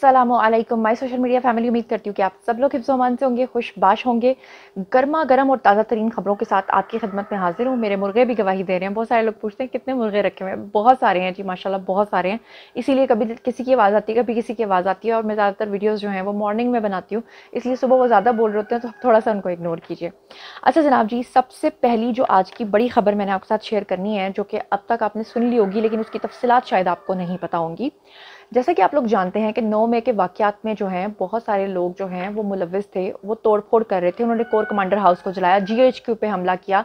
अस्सलामुअलैकुम my social media family. उम्मीद करती हूँ कि आप सब लोग हिफ्ज़-ओ-अमान से होंगे, खुशबाश होंगे। गर्मा गर्म और ताज़ा तरीन खबरों के साथ आपकी खिदमत में हाजिर हूँ। मेरे मुर्गे भी गवाही दे रहे हैं। बहुत सारे लोग पूछते हैं कितने मुर्गे रखे हुए हैं। बहुत सारे हैं जी, माशाल्लाह बहुत सारे हैं। इसीलिए कभी किसी की आवाज़ आती है, कभी किसी की आवाज़ आती है। और मैं ज़्यादातर वीडियोज़ जो हैं वो मॉर्निंग में बनाती हूँ, इसलिए सुबह वो ज़्यादा बोल रहे होते हैं, तो थोड़ा सा उनको इग्नोर कीजिए। अच्छा जनाब जी, सबसे पहली जो आज की बड़ी खबर मैंने आपके साथ शेयर करनी है, जो कि अब तक आपने सुन ली होगी लेकिन उसकी तफसीलात शायद आपको नहीं पता होंगी। जैसा कि आप लोग जानते हैं कि 9 मई के वाक़यात में जो हैं बहुत सारे लोग जो हैं वो मुलव्विस थे, वो तोड़-फोड़ कर रहे थे। उन्होंने कोर कमांडर हाउस को जलाया, जीएचक्यू पे हमला किया,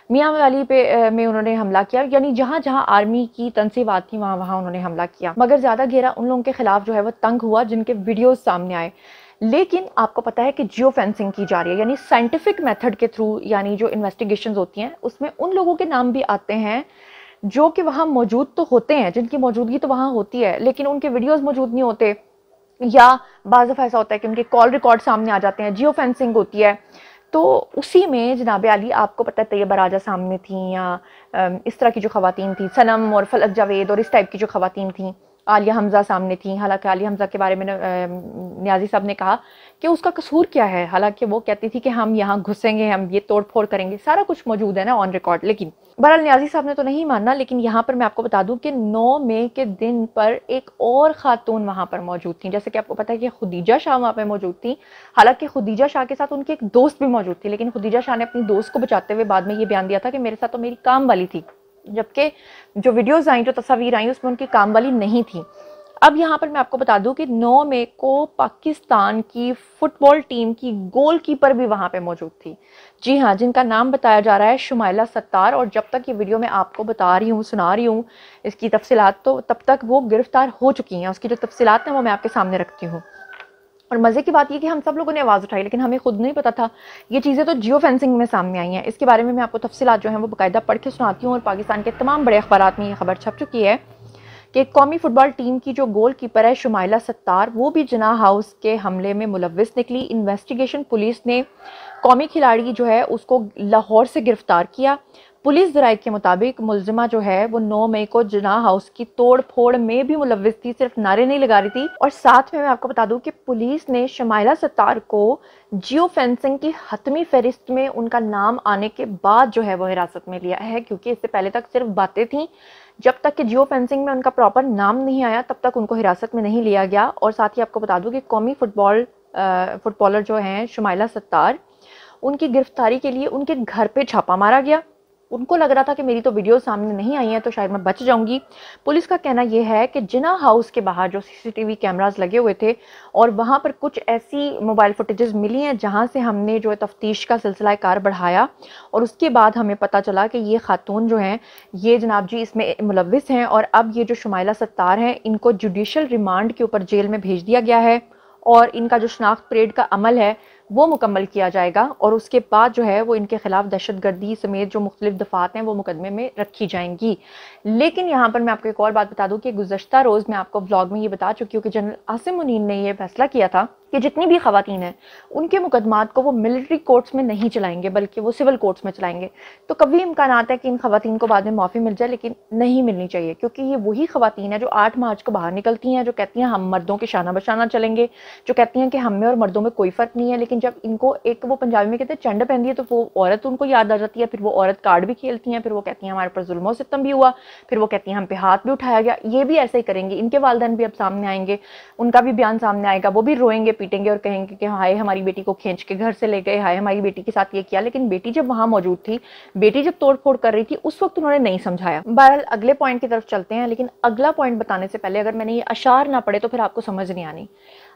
मियाँ वाली पे में उन्होंने हमला किया, यानी जहाँ-जहाँ आर्मी की तनसीबात थी वहाँ-वहाँ उन्होंने हमला किया। मगर ज़्यादा घेरा उन लोगों के खिलाफ जो है वो तंग हुआ जिनके वीडियोज़ सामने आए। लेकिन आपको पता है कि जियो फेंसिंग की जा रही है, यानी साइंटिफिक मेथड के थ्रू, यानी जो इन्वेस्टिगेशंस होती हैं उसमें उन लोगों के नाम भी आते हैं जो कि वहाँ मौजूद तो होते हैं, जिनकी मौजूदगी तो वहाँ होती है, लेकिन उनके वीडियोज़ मौजूद नहीं होते, या बाज़ दफ़ा ऐसा होता है कि उनके कॉल रिकॉर्ड सामने आ जाते हैं, जियो फेंसिंग होती है। तो उसी में जनाब आली आपको पता है तैयबा राजा सामने थी, या इस तरह की जो ख़वातीन थी, सनम और फलक जावेद और इस टाइप की जो ख़वातीन थी, आलिया हमज़ा सामने थी। हालांकि आलिया हमज़ा के बारे में नियाज़ी साहब ने कहा कि उसका कसूर क्या है, हालांकि वो कहती थी कि हम यहाँ घुसेंगे, हम ये तोड़ फोड़ करेंगे, सारा कुछ मौजूद है ना ऑन रिकॉर्ड। लेकिन बहरहाल नियाज़ी साहब ने तो नहीं मानना। लेकिन यहाँ पर मैं आपको बता दूं कि 9 मई के दिन पर एक और खातून वहाँ पर मौजूद थी। जैसे कि आपको पता है कि खुदीजा शाह वहाँ पर मौजूद थी। हालांकि खुदीजा शाह के साथ उनकी एक दोस्त भी मौजूद थी, लेकिन खुदीजा शाह ने अपनी दोस्त को बचाते हुए बाद में ये बयान दिया था कि मेरे साथ तो मेरी काम वाली थी, जबकि जो वीडियोज़ आई, जो तस्वीर आई, उसमें उनकी काम वाली नहीं थी। अब यहाँ पर मैं आपको बता दूं कि 9 मई को पाकिस्तान की फुटबॉल टीम की गोलकीपर भी वहाँ पे मौजूद थी। जी हाँ, जिनका नाम बताया जा रहा है शुमाइला सत्तार। और जब तक ये वीडियो मैं आपको बता रही हूँ, सुना रही हूँ इसकी तफसीलात, तो तब तक वो गिरफ्तार हो चुकी हैं। उसकी जो तफसीलात हैं वो मैं आपके सामने रखती हूँ। और मज़े की बात ये कि हम सब लोगों ने आवाज़ उठाई, लेकिन हमें खुद नहीं पता था। ये चीज़ें तो जियो फेंसिंग में सामने आई हैं। इसके बारे में मैं आपको तफसीलात जो हैं वो बाकायदा पढ़ के सुनाती हूँ। और पाकिस्तान के तमाम बड़े अखबारात में ये खबर छप चुकी है कि कौमी फुटबॉल टीम की जो गोलकीपर है शुमाइला सत्तार, वो भी जिनाह हाउस के हमले में मुलव्विस निकली। इन्वेस्टिगेशन पुलिस ने कौमी खिलाड़ी जो है उसको लाहौर से गिरफ्तार किया। पुलिस ज़राए के मुताबिक मुलजिमा जो है वो 9 मई को जिनाह हाउस की तोड़ फोड़ में भी मुलव्विस थी, सिर्फ नारे नहीं लगा रही थी। और साथ में मैं आपको बता दूं कि पुलिस ने शुमाइला सत्तार को जियो फेंसिंग की हतमी फहरिस्त में उनका नाम आने के बाद जो है वो हिरासत में लिया है, क्योंकि इससे पहले तक सिर्फ बातें थी। जब तक कि जियो फेंसिंग में उनका प्रॉपर नाम नहीं आया तब तक उनको हिरासत में नहीं लिया गया। और साथ ही आपको बता दूं कि कौमी फुटबॉलर जो हैं शुमाइला सत्तार, उनकी गिरफ्तारी के लिए उनके घर पे छापा मारा गया। उनको लग रहा था कि मेरी तो वीडियो सामने नहीं आई है तो शायद मैं बच जाऊंगी। पुलिस का कहना यह है कि जिनाह हाउस के बाहर जो सीसीटीवी कैमरास लगे हुए थे, और वहां पर कुछ ऐसी मोबाइल फुटेजेस मिली हैं जहां से हमने जो है तफ्तीश का सिलसिला कार बढ़ाया। और उसके बाद हमें पता चला कि ये खातून जो हैं ये जनाब जी इसमें मुलव्विस हैं। और अब ये जो शुमाइला सत्तार हैं इनको जुडिशल रिमांड के ऊपर जेल में भेज दिया गया है, और इनका जो शनाख्त परेड का अमल है वो मुकम्मल किया जाएगा। और उसके बाद जो है वो इनके खिलाफ दहशतगर्दी समेत जो मुख्तलिफ दफात हैं वो मुकदमे में रखी जाएंगी। लेकिन यहाँ पर मैं आपको एक और बात बता दूं कि गुज़श्ता रोज़ मैं आपको व्लॉग में ये बता चुकी हूँ कि जनरल आसिम मुनीर ने यह फैसला किया था कि जितनी भी खवातीन हैं उनके मुकदमात को वो मिलिट्री कोर्ट्स में नहीं चलाएंगे बल्कि वो सिविल कोर्ट्स में चलाएंगे। तो कभी इम्कान है कि इन खवातीन को बाद में माफ़ी मिल जाए, लेकिन नहीं मिलनी चाहिए, क्योंकि ये वही खवातीन है जो 8 मार्च को बाहर निकलती हैं, जो कहती हैं हम मर्दों के शाना बशाना चलेंगे, जो कहती हैं कि हम में और मर्दों में कोई फ़र्क नहीं है। लेकिन जब इनको एक वो पंजाबी में कहते हैं चंड पहनती है तो वो औरत उनको याद आ जाती है, फिर वो औरत कार्ड भी खेलती हैं, फिर वो कहती हैं हमारे पर जुल्म और सितम भी हुआ, फिर वो कहती हैं हम पे हाथ भी उठाया गया। ये भी ऐसे ही करेंगे, इनके वालिदैन भी अब सामने आएंगे, उनका भी बयान सामने आएगा, वो भी रोएंगे पीटेंगे और कहेंगे कि हाय हमारी बेटी को खींच के घर से ले गए, हाय हमारी बेटी के साथ ये किया। लेकिन बेटी जब वहां मौजूद थी, बेटी जब तोड़फोड़ कर रही थी, उस वक्त उन्होंने नहीं समझाया। बहरहाल अगले पॉइंट की तरफ चलते हैं, लेकिन अगला पॉइंट बताने से पहले अगर मैंने ये अशार ना पढ़े तो फिर आपको समझ नहीं आनी।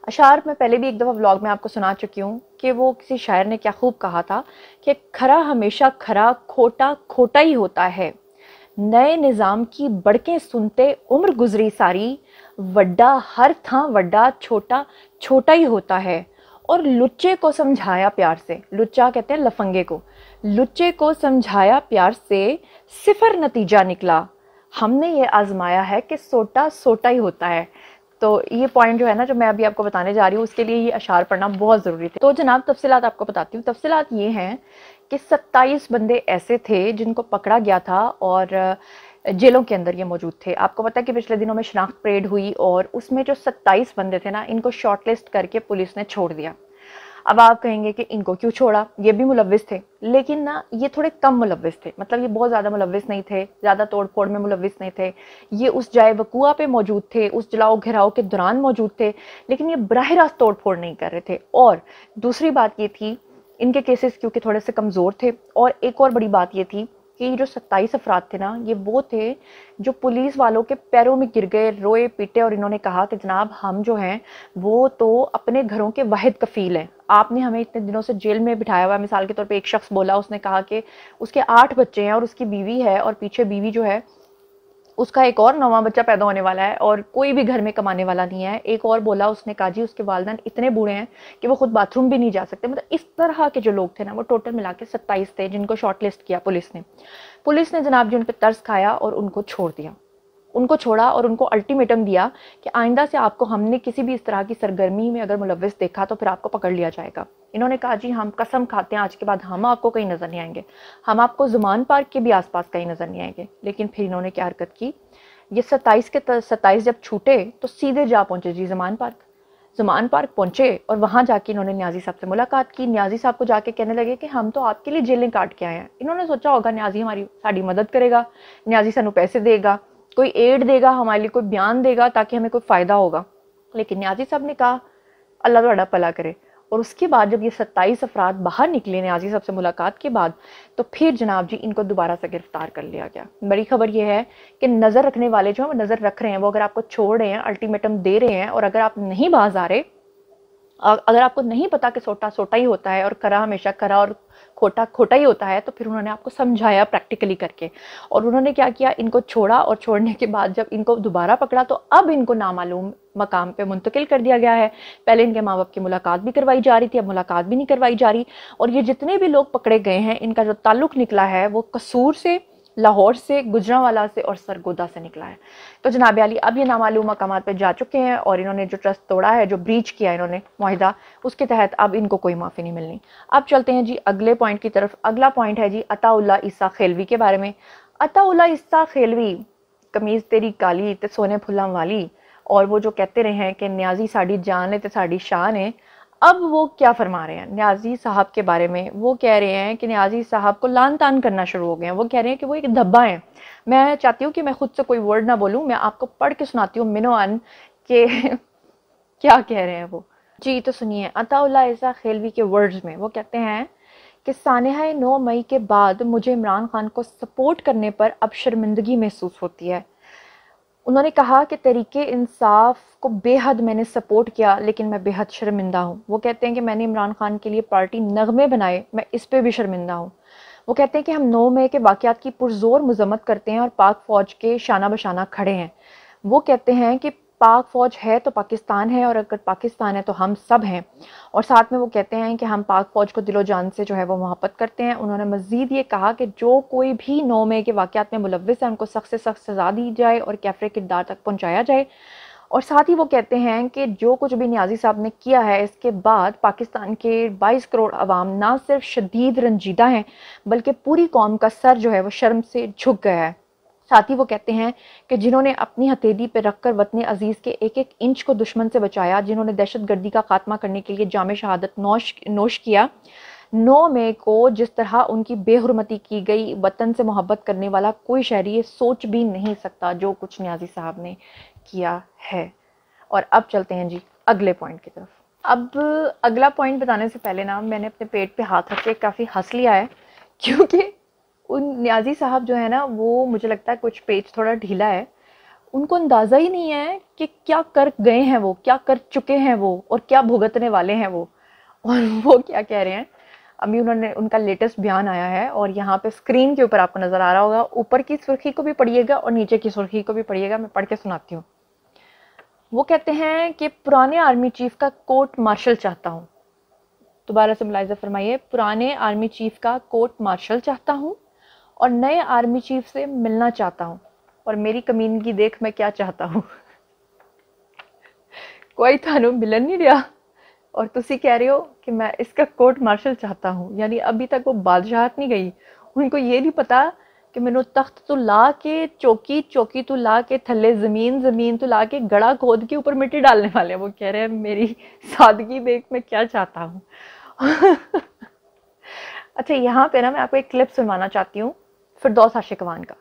अशार मैं पहले भी एक दफ़ा व्लॉग में आपको सुना चुकी हूँ कि वो किसी शायर ने क्या खूब कहा था कि खरा हमेशा खरा, खोटा खोटा ही होता है, नए निज़ाम की बड़कें सुनते उम्र गुजरी सारी, वड्डा हर था वड्डा, छोटा छोटा ही होता है। और लुच्चे को समझाया प्यार से, लुच्चा कहते हैं लफंगे को, लुच्चे को समझाया प्यार से, सिफर नतीजा निकला, हमने ये आजमाया है कि सोटा सोटा ही होता है। तो ये पॉइंट जो है ना जो मैं अभी आपको बताने जा रही हूँ उसके लिए ये अशार पढ़ना बहुत ज़रूरी थे। तो जनाब तफसीलात आपको बताती हूँ। तफसीलात ये हैं कि 27 बंदे ऐसे थे जिनको पकड़ा गया था, और जेलों के अंदर ये मौजूद थे। आपको पता है कि पिछले दिनों में शनाख्त परेड हुई और उसमें जो 27 बंदे थे ना, इनको शॉर्टलिस्ट करके पुलिस ने छोड़ दिया। अब आप कहेंगे कि इनको क्यों छोड़ा, ये भी मुलव्विस थे, लेकिन ना ये थोड़े कम मुलव्विस थे, मतलब ये बहुत ज़्यादा मुलव्विस नहीं थे, ज़्यादा तोड़ फोड़ में मुलव्विस नहीं थे। ये उस जाए वकुआ पे मौजूद थे, उस जलाओ घिराव के दौरान मौजूद थे, लेकिन ये बराह रास्त तोड़ फोड़ नहीं कर रहे थे। और दूसरी बात ये थी, इनके केसेस क्योंकि थोड़े से कमज़ोर थे। और एक और बड़ी बात ये थी कि जो 27 अफराद थे ना, ये वो थे जो पुलिस वालों के पैरों में गिर गए, रोए पीटे, और इन्होंने कहा कि जनाब हम जो हैं वो तो अपने घरों के वाहिद कफील हैं, आपने हमें इतने दिनों से जेल में बिठाया हुआ। मिसाल के तौर पे एक शख्स बोला, उसने कहा कि उसके 8 बच्चे हैं और उसकी बीवी है, और पीछे बीवी जो है उसका एक और नौवां बच्चा पैदा होने वाला है, और कोई भी घर में कमाने वाला नहीं है। एक और बोला, उसने कहा जी उसके वालिदैन इतने बूढ़े हैं कि वो खुद बाथरूम भी नहीं जा सकते। मतलब इस तरह के जो लोग थे ना, वो टोटल मिला के 27 थे जिनको शॉर्टलिस्ट किया पुलिस ने जनाब जी उन पर तरस खाया और उनको छोड़ दिया। उनको छोड़ा और उनको अल्टीमेटम दिया कि आइंदा से आपको हमने किसी भी इस तरह की सरगर्मी में अगर मुलव्विस देखा तो फिर आपको पकड़ लिया जाएगा। इन्होंने कहा जी हम कसम खाते हैं आज के बाद हम आपको कहीं नज़र नहीं आएंगे, हम आपको जुमान पार्क के भी आसपास कहीं नज़र नहीं आएंगे। लेकिन फिर इन्होंने क्या हरकत की, ये 27 के 27 जब छूटे तो सीधे जा पहुंचे जी ज़मान पार्क पहुंचे, और वहां जाके इन्होंने न्याजी साहब से मुलाकात की। न्याजी साहब को जाके कहने लगे कि हम तो आपके लिए जेलें काट के आए हैं। इन्होंने सोचा होगा न्याजी हमारी साड़ी मदद करेगा, न्याजी सानू पैसे देगा, कोई एड देगा हमारे लिए, कोई बयान देगा ताकि हमें कोई फ़ायदा होगा। लेकिन न्याजी साहब ने कहा अल्लाह तुहाड़ा भला करे। और उसके बाद जब ये 27 अफराद बाहर निकले न्याजी साहब से मुलाकात के बाद, तो फिर जनाब जी इनको दोबारा से गिरफ्तार कर लिया गया। बड़ी खबर ये है कि नज़र रखने वाले जो है वो नज़र रख रहे हैं, वो अगर आपको छोड़ रहे हैं, अल्टीमेटम दे रहे हैं, और अगर आप नहीं बाज आ रहे, अगर आपको नहीं पता कि सोटा सोटा ही होता है और खरा हमेशा खरा और खोटा खोटा ही होता है, तो फिर उन्होंने आपको समझाया प्रैक्टिकली करके। और उन्होंने क्या किया, इनको छोड़ा, और छोड़ने के बाद जब इनको दोबारा पकड़ा तो अब इनको नामालूम मकाम पे मुंतकिल कर दिया गया है। पहले इनके माँ बाप की मुलाकात भी करवाई जा रही थी, अब मुलाकात भी नहीं करवाई जा रही। और ये जितने भी लोग पकड़े गए हैं, इनका जो ताल्लुक निकला है वो कसूर से, लाहौर से, गुजरांवाला से और सरगोदा से निकला है। तो जनाब अली अब ये नामालूम मकामात पे जा चुके हैं, और इन्होंने जो ट्रस्ट तोड़ा है, जो ब्रीच किया इन्होंने मुआहिदा, उसके तहत अब इनको कोई माफ़ी नहीं मिलनी। अब चलते हैं जी अगले पॉइंट की तरफ। अगला पॉइंट है जी अताउल्लाह ईसा खेलवी के बारे में। अताउल्लाह ईसा खेलवी, कमीज़ तेरी काली ते सोने फुल्लां वाली, और वो जो कहते रहे हैं कि न्याजी साड़ी जान है ते साड़ी शान है। अब वो क्या फरमा रहे हैं न्याजी साहब के बारे में? वो कह रहे हैं कि न्याजी साहब को लान तान करना शुरू हो गए हैं। वो कह रहे हैं कि वो एक धब्बा है। मैं चाहती हूँ कि मैं खुद से कोई वर्ड ना बोलूँ, मैं आपको पढ़ के सुनाती हूँ मिनोअन के क्या कह रहे हैं वो। जी तो सुनिए, अताउल्लाह ईसा खेलवी के वर्ड्स में वो कहते हैं कि सानेहा 9 मई के बाद मुझे इमरान खान को सपोर्ट करने पर अब शर्मिंदगी महसूस होती है। उन्होंने कहा कि तरीके इंसाफ को बेहद मैंने सपोर्ट किया, लेकिन मैं बेहद शर्मिंदा हूँ। वो कहते हैं कि मैंने इमरान खान के लिए पार्टी नगमे बनाए, मैं इस पे भी शर्मिंदा हूँ। वो कहते हैं कि हम 9 मई के वाक़यात की पुरजोर मजम्मत करते हैं और पाक फ़ौज के शाना बशाना खड़े हैं। वो कहते हैं कि पाक फ़ौज है तो पाकिस्तान है, और अगर पाकिस्तान है तो हम सब हैं। और साथ में वो कहते हैं कि हम पाक फ़ौज को दिलो जान से जो है वो मोहब्बत करते हैं। उन्होंने मज़ीद ये कहा कि जो कोई भी 9 मई के वाक़यात में मुलव्विस है, उनको सख्त से सख्त सज़ा दी जाए और कैफ़रे किरदार तक पहुँचाया जाए। और साथ ही वो कहते हैं कि जो कुछ भी न्याजी साहब ने किया है, इसके बाद पाकिस्तान के 22 करोड़ अवाम ना सिर्फ शदीद रंजीदा हैं, बल्कि पूरी कौम का सर जो है वो शर्म से झुक गया है। साथ ही वो कहते हैं कि जिन्होंने अपनी हथेली पर रखकर वतन अजीज़ के एक एक इंच को दुश्मन से बचाया, जिन्होंने दहशत गर्दी का खात्मा करने के लिए जाम शहादत नोश किया, 9 मई को जिस तरह उनकी बेहुरमती की गई, वतन से मोहब्बत करने वाला कोई शहरी ये सोच भी नहीं सकता जो कुछ न्याजी साहब ने किया है। और अब चलते हैं जी अगले पॉइंट की तरफ। अब अगला पॉइंट बताने से पहले ना मैंने अपने पेट पे हाथ रख के काफ़ी हंस लिया है, क्योंकि उन न्याजी साहब जो है ना, वो मुझे लगता है कुछ पेज थोड़ा ढीला है। उनको अंदाज़ा ही नहीं है कि क्या कर गए हैं वो, क्या कर चुके हैं वो, और क्या भुगतने वाले हैं वो। और वो क्या कह रहे हैं, अभी उन्होंने उनका लेटेस्ट बयान आया है, और यहाँ पे स्क्रीन के ऊपर आपको नज़र आ रहा होगा। ऊपर की सुर्खी को भी पढ़िएगा और नीचे की सुर्खी को भी पढ़िएगा, मैं पढ़ के सुनाती हूँ। वो कहते हैं कि पुराने आर्मी चीफ का कोर्ट मार्शल चाहता हूँ। दोबारा से मुलाहिजा फरमाइए, पुराने आर्मी चीफ का कोर्ट मार्शल चाहता हूँ और नए आर्मी चीफ से मिलना चाहता हूँ, और मेरी कमीनगी देख मैं क्या चाहता हूँ। कोई थानू मिलन नहीं रहा और तुसी कह रहे हो कि मैं इसका कोर्ट मार्शल चाहता हूँ। यानी अभी तक वो बादशाहत नहीं गई, उनको ये नहीं पता कि मैनू तख्त तो ला के, चौकी चौकी तो ला के, थल्ले ज़मीन ज़मीन तो ला के, गड़ा खोद के ऊपर मिट्टी डालने वाले हैं। वो कह रहे हैं मेरी सादगी देख मैं क्या चाहता हूँ। अच्छा, यहाँ पे ना मैं आपको एक क्लिप सुनवाना चाहती हूँ फिरदौस आशिकवान का।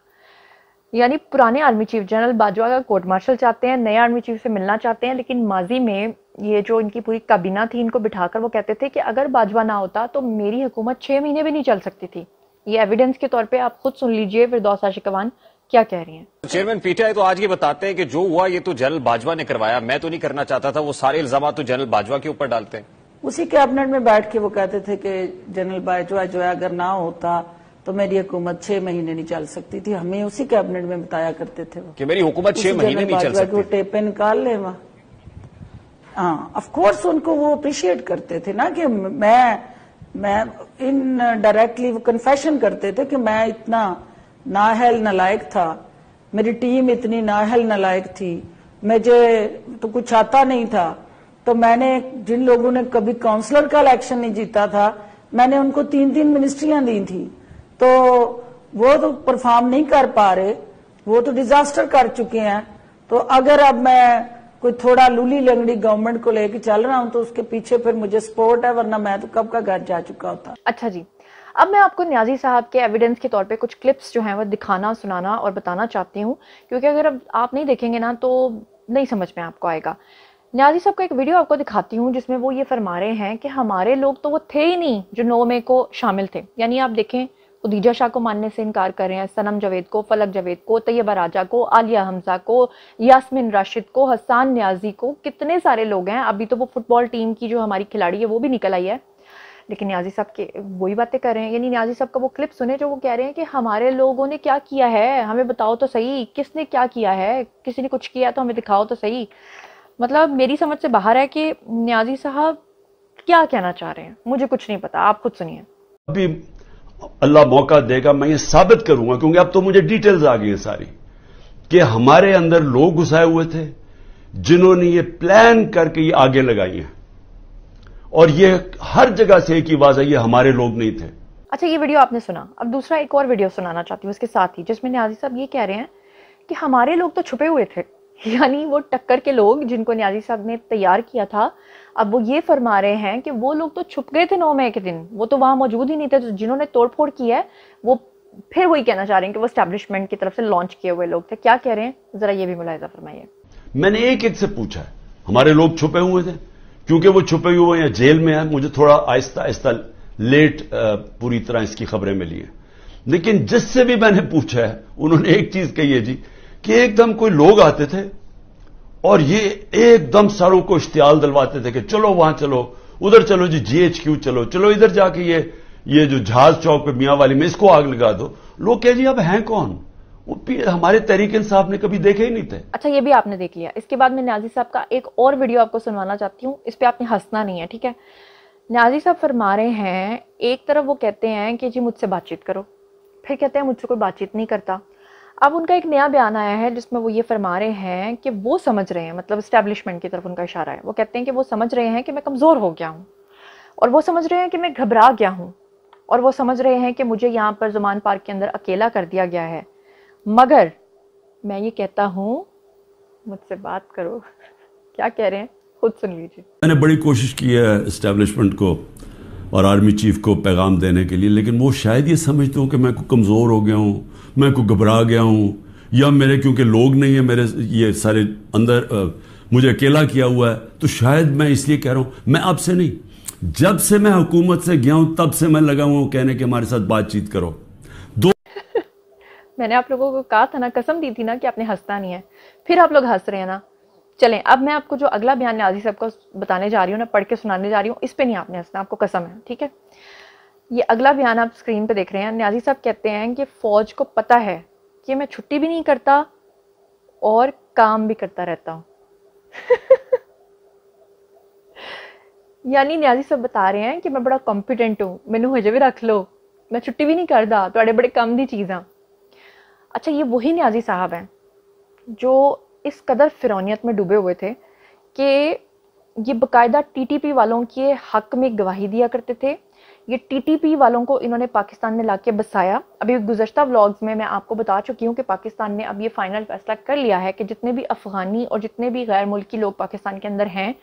यानी पुराने आर्मी चीफ जनरल बाजवा का कोर्ट मार्शल चाहते हैं, नए आर्मी चीफ से मिलना चाहते हैं, लेकिन माजी में ये जो इनकी पूरी काबीना थी, इनको बिठाकर वो कहते थे कि अगर बाजवा ना होता तो मेरी हुकूमत 6 महीने भी नहीं चल सकती थी। ये एविडेंस के तौर पे आप खुद सुन लीजिए फिरदौस आशिकवान क्या कह रही हैं। चेयरमैन पीटीआई तो आज ये बताते हैं कि जो हुआ ये तो जनरल बाजवा ने करवाया, मैं तो नहीं करना चाहता था, वो सारे इल्जाम तो जनरल बाजवा के ऊपर डालते हैं। उसी कैबिनेट में बैठ के वो कहते थे कि जनरल बाजवा जो है अगर ना होता तो मेरी हुकूमत 6 महीने नहीं चल सकती थी। हमें उसी कैबिनेट में बताया करते थे वो कि मेरी हुकूमत 6 महीने नहीं चल सकती। वो टेपे निकाल ले वहां। हाँ, ऑफ कोर्स उनको वो अप्रिशिएट करते थे ना कि मैं इन डायरेक्टली वो कन्फेशन करते थे कि मैं इतना नाअहल नालायक था, मेरी टीम इतनी नाअहल नालायक थी, मुझे तो कुछ आता नहीं था। तो मैंने जिन लोगों ने कभी काउंसलर का इलेक्शन नहीं जीता था, मैंने उनको 3-3 मिनिस्ट्रियां दी थी। तो वो तो परफॉर्म नहीं कर पा रहे, वो तो डिजास्टर कर चुके हैं। तो अगर अब मैं कोई थोड़ा लूली लंगड़ी गवर्नमेंट को लेके चल रहा हूं तो उसके पीछे फिर मुझे सपोर्ट है, वरना मैं तो कब का घर जा चुका होता। अच्छा जी, अब मैं आपको न्याजी साहब के एविडेंस के तौर पे कुछ क्लिप्स जो हैं वो दिखाना, सुनाना और बताना चाहती हूँ, क्योंकि अगर अब आप नहीं देखेंगे ना तो नहीं समझ में आपको आएगा। न्याजी साहब का एक वीडियो आपको दिखाती हूँ जिसमें वो ये फरमा रहे हैं कि हमारे लोग तो वो थे ही नहीं जो 9 मई को शामिल थे। यानी आप देखें, खुदीजा शाह को मानने से इनकार कर रहे हैं, सनम जावेद को, फलक जावेद को, तैयबा राजा को, आलिया हमजा को, यास्मिन राशिद को, हसान न्याजी को, कितने सारे लोग हैं। अभी तो वो फुटबॉल टीम की जो हमारी खिलाड़ी है वो भी निकल आई है, लेकिन न्याजी साहब के वही बातें कर रहे हैं। यानी न्याजी साहब का वो क्लिप सुने जो वो कह रहे हैं कि हमारे लोगों ने क्या किया है, हमें बताओ तो सही, किसने क्या किया है, किसी ने कुछ किया तो हमें दिखाओ तो सही। मतलब मेरी समझ से बाहर है कि न्याजी साहब क्या कहना चाह रहे हैं, मुझे कुछ नहीं पता, आप खुद सुनिए। अभी अल्लाह मौका देगा, मैं ये साबित करूंगा, क्योंकि अब तो मुझे डिटेल्स आ गई है सारी, कि हमारे अंदर लोग घुसाए हुए थे जिन्होंने ये प्लान करके ये आगे लगाई है, और ये हर जगह से एक ही आवाज आई, ये हमारे लोग नहीं थे। अच्छा, ये वीडियो आपने सुना, अब दूसरा एक और वीडियो सुनाना चाहती हूँ उसके साथ ही, जिसमें न्याजी साहब ये कह रहे हैं कि हमारे लोग तो छुपे हुए थे। यानी वो टक्कर के लोग जिनको न्याजी साहब ने तैयार किया था, अब वो ये फरमा रहे हैं कि वो लोग तो छुप गए थे 9 मई के दिन, वो तो वहां मौजूद ही नहीं थे। जिन्होंने तोड़फोड़ की है वो फिर वही कहना चाह रहे हैं कि वो एस्टैब्लिशमेंट की तरफ से लॉन्च किए हुए लोग थे। क्या कह रहे हैं जरा ये भी मुलाहिजा फरमाइए। मैंने एक एक से पूछा है, हमारे लोग छुपे हुए थे, क्योंकि वो छुपे हुए हैं जेल में है। मुझे थोड़ा आहिस्ता आहिस्ता लेट पूरी तरह इसकी खबरें मिली हैं, लेकिन जिससे भी मैंने पूछा है उन्होंने एक चीज कही है जी, कि एकदम कोई लोग आते थे और ये एकदम सरों को इश्तियाल दिलवाते थे कि चलो वहां चलो, उधर चलो जी, GHQ चलो, चलो इधर जाके ये जो जहाज चौक पे मियां वाली में इसको आग लगा दो। लोग कह जी अब हैं कौन, वो हमारे तहरीक इंसाफ ने कभी देखे ही नहीं थे। अच्छा, ये भी आपने देख लिया। इसके बाद मैं न्याजी साहब का एक और वीडियो आपको सुनवाना चाहती हूँ, इस पे आपने हंसना नहीं है, ठीक है। न्याजी साहब फरमा रहे हैं, एक तरफ वो कहते हैं कि जी मुझसे बातचीत करो, फिर कहते हैं मुझसे कोई बातचीत नहीं करता। अब उनका एक नया बयान आया है जिसमें वो ये फरमा रहे हैं कि वो समझ रहे हैं, मतलब एस्टैब्लिशमेंट की तरफ उनका इशारा है। वो कहते हैं कि वो समझ रहे हैं कि मैं कमज़ोर हो गया हूँ, और वो समझ रहे हैं कि मैं घबरा गया हूँ, और वो समझ रहे हैं कि मुझे यहाँ पर ज़ुमान पार्क के अंदर अकेला कर दिया गया है, मगर मैं ये कहता हूँ मुझसे बात करो। क्या कह रहे हैं खुद सुन लीजिए। मैंने बड़ी कोशिश की है एस्टैब्लिशमेंट को और आर्मी चीफ को पैगाम देने के लिए, लेकिन वो शायद ये समझते हो कि मैं को कमज़ोर हो गया हूँ, मैं को घबरा गया हूँ, या मेरे क्योंकि लोग नहीं है मेरे ये सारे अंदर मुझे अकेला किया हुआ है, तो शायद मैं इसलिए कह रहा हूँ। मैं आपसे नहीं, जब से मैं हुकूमत से गया हूँ तब से मैं लगा हुआ हूँ कहने के हमारे साथ बातचीत करो। मैंने आप लोगों को कहा था ना, कसम दी थी ना कि आपने हंसना नहीं है, फिर आप लोग हंस रहे हैं ना। चलें, अब मैं आपको जो अगला बयान न्याजी साहब का बताने जा रही हूँ ना, पढ़ के सुनाने जा रही हूँ, इस पे नहीं आपने हंसना, आपको कसम है, ठीक है। ये अगला बयान आप स्क्रीन पे देख रहे हैं। न्याजी साहब कहते हैं कि फौज को पता है कि मैं छुट्टी भी नहीं करता और काम भी करता रहता हूँ। यानी न्याजी साहब बता रहे हैं कि मैं बड़ा कॉम्पिटेंट हूँ, मैनू हजे भी रख लो, मैं छुट्टी भी नहीं करता, तो बड़े कम दी चीज़ां। अच्छा, ये वही न्याजी साहब हैं जो इस कदर फिरौनियत में डूबे हुए थे कि ये बाकायदा TTP वालों के हक में गवाही दिया करते थे ये टीटीपी वालों को इन्होंने पाकिस्तान में लाके बसाया। अभी गुज़श्ता व्लॉग्स में मैं आपको बता चुकी हूँ कि पाकिस्तान ने अब ये फाइनल फैसला कर लिया है कि जितने भी अफगानी और जितने भी गैर मुल्की लोग पाकिस्तान के अंदर हैं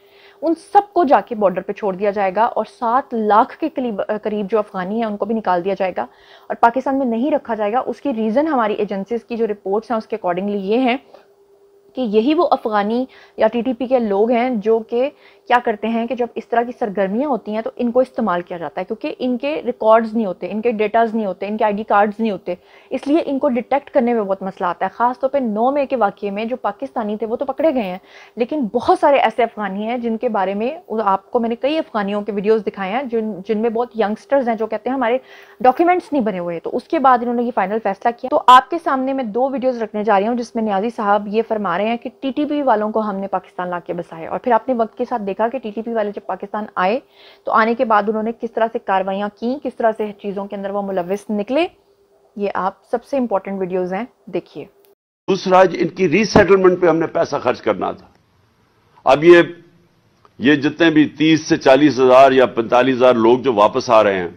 उन सबको जाके बॉर्डर पे छोड़ दिया जाएगा और 7 लाख के करीब जो अफगानी हैं उनको भी निकाल दिया जाएगा और पाकिस्तान में नहीं रखा जाएगा। उसकी रीज़न हमारी एजेंसीज की जो रिपोर्ट्स हैं उसके अकॉर्डिंगली ये हैं कि यही वो अफगानी या टीटीपी के लोग हैं जो कि क्या करते हैं कि जब इस तरह की सरगर्मियां होती हैं तो इनको इस्तेमाल किया जाता है, क्योंकि इनके रिकॉर्ड्स नहीं होते, इनके डेटाज नहीं होते, इनके आईडी कार्ड्स नहीं होते, इसलिए इनको डिटेक्ट करने में बहुत मसला आता है। खासतौर पे 9 मई के वाक़ये में जो पाकिस्तानी थे वो तो पकड़े गए हैं, लेकिन बहुत सारे ऐसे अफगानी हैं जिनके बारे में आपको मैंने कई अफगानियों के वीडियोज़ दिखाए हैं जिनमें बहुत यंगस्टर्स हैं जो कहते हैं हमारे डॉक्यूमेंट्स नहीं बने हुए। तो उसके बाद इन्होंने ये फाइनल फैसला किया। तो आपके सामने मैं 2 वीडियोज़ रखने जा रही हूँ जिसमें न्याजी साहब ये फरमा रहे हैं कि टीटीपी वालों को हमने पाकिस्तान ला के बसाया, और फिर आपने वक्त के साथ देखा कि टीटीपी वाले जब पाकिस्तान आए तो आने के बाद उन्होंने किस तरह से कार्रवाइयां की, किस तरह से चीजों के अंदर वो मुलविस निकले। ये आप सबसे इंपॉर्टेंट वीडियोस हैं, देखिए। दूसरा, इनकी रीसेटलमेंट पे हमने पैसा खर्च करना था। अब ये जितने भी 30 से 40 हजार या 45 हजार लोग जो वापस आ रहे हैं,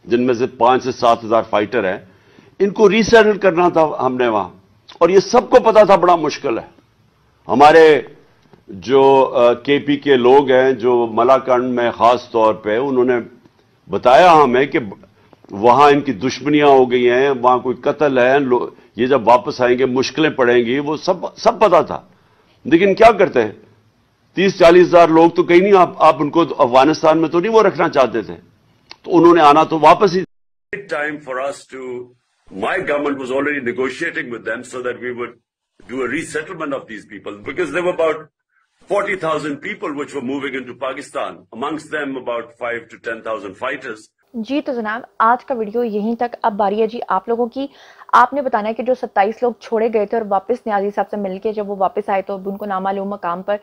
जिनमें से 5 से 7 हजार फाइटर हैं, इनको रीसेटल करना था हमने वहां, और ये सबको पता था बड़ा मुश्किल है। हमारे जो केपी के लोग हैं जो मलाकंड में खास तौर पे, उन्होंने बताया हमें कि वहां इनकी दुश्मनियां हो गई हैं, वहां कोई कत्ल है, ये जब वापस आएंगे मुश्किलें पड़ेंगी, वो सब पता था। लेकिन क्या करते हैं, 30-40 हजार लोग तो कहीं नहीं, आप उनको अफगानिस्तान में तो नहीं वो रखना चाहते थे, तो उन्होंने आना तो वापस ही। Time for us to, my government was already negotiating with them so that we would do a resettlement of these people, because there were about 40,000 people which were moving into Pakistan, amongst them about 5 to 10,000 fighters. जी तो जनाब, आज का video यहीं तक। अब बारी है जी आप लोगों की। आपने बताना है कि जो 27 लोग छोड़े गए थे और वापस न्याजी साहब से मिलके जब वो वापस आए तो उनको नामालूम मकाम पर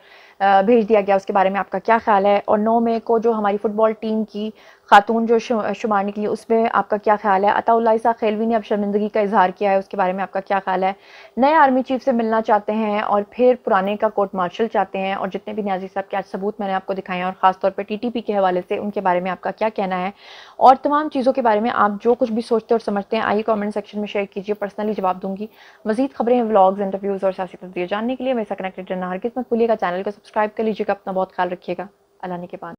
भेज दिया गया, उसके बारे में आपका क्या ख्याल है। और 9 मई को जो हमारी फुटबॉल टीम की खातून जो शुमार निकली उसमें आपका क्या ख्याल है। अताउल्लाह ईसा खेलवी ने अब शर्मिंदगी का इजहार किया है, उसके बारे में आपका क्या ख्याल है। नए आर्मी चीफ से मिलना चाहते हैं और फिर पुराने का कोर्ट मार्शल चाहते हैं, और जितने भी न्याजी साहब के आज सबूत मैंने आपको दिखाए हैं और खासतौर पर टीटीपी के हवाले से, उनके बारे में आपका क्या कहना है। और तमाम चीज़ों के बारे में आप जो कुछ भी सोचते और समझते हैं आइए कमेंट सेक्शन में शेयर कीजिए, पर्सनली जवाब दूंगी। मजीद खबरें, व्लॉग्स, इंटरव्यूज़ और सियासी तस्वीर जानने के लिए मेरे साथ कनेक्टेड रहना हरगिज़ मत भूलिएगा। चैनल को सब्सक्राइब कर लीजिएगा। अपना बहुत ख्याल रखिएगा। अल्लाह ने के बाद।